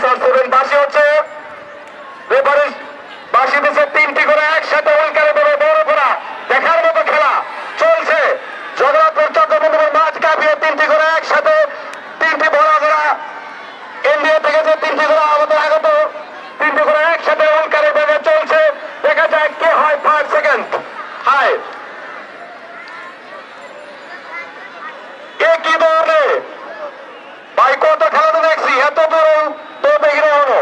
SR7 বাসি হচ্ছে, referee বাসি দিচ্ছে 3টি করে একসাথে উল্কারে বড় করা দেখার মতো খেলা চলছে। জগন্নাথপুর চক্রবর্তী মাঝ কাঁপিয়ে 3টি করে একসাথে 3টি বড় করা ইন্ডিয়া থেকে যে 3টি করে আমাদের আগত 3টি করে একসাথে উল্কারে বেগে চলছে। দেখা যায় কে হয় 5 সেকেন্ড হাই কি দৌড়ে ভাই, কত খেলা তো দেখছি, এত দূর তো দেখি না হলো।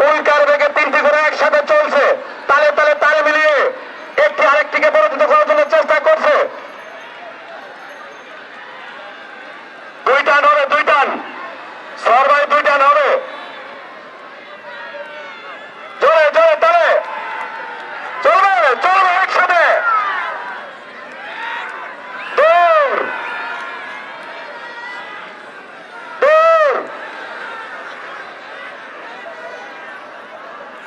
উল্কার বেগে 3টি করে একসাথে চলছে, তালে তালে তালে মিলিয়ে একটি আরেকটিকে পরাজিত করার জন্য চেষ্টা করছে। 2 টান হবে, 2 টান সরবাই, 2 টান হবে, জোরে জোরে তালে চলবে চলবে একসাথে দৌড় দৌড়।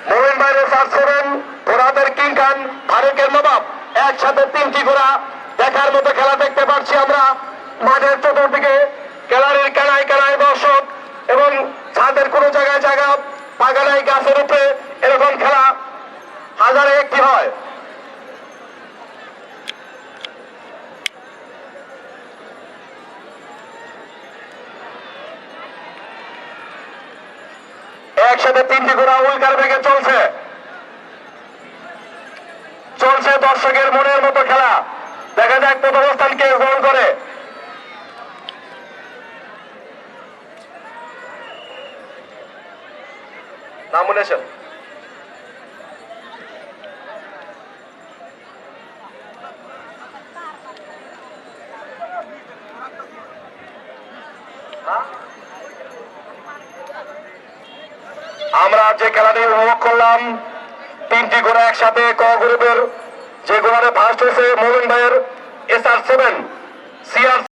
মোমিন ভাইয়ের SR7, ঘোড়াদের কিং খান, ফারুকের নবাব একসাথে 3টি ঘোড়া দেখার মতো খেলা দেখতে পাচ্ছি আমরা। মাঠের চতুর্দিকে গ্যালারির কানায় কানায় দর্শক এবং ছাদের কোনো জায়গায় জায়গা বাগানায় গাছের উপরে এরকম খেলা হাজারে একটি হয়। একসাথে 3টি ঘোড়া উল্কার বেগে চলছে চলছে দর্শকের মনের মতো খেলা। দেখা যাক প্রথম অবস্থান কে গ্রহণ করে। নমিনেশন আমরা যে খেলাটি উপভোগ করলাম, 3টি ঘোড়া একসাথে ক গ্রুপের যে ঘোড়াটা ফার্স্ট হয়েছে মোমিন ভাইয়ের SR7 CR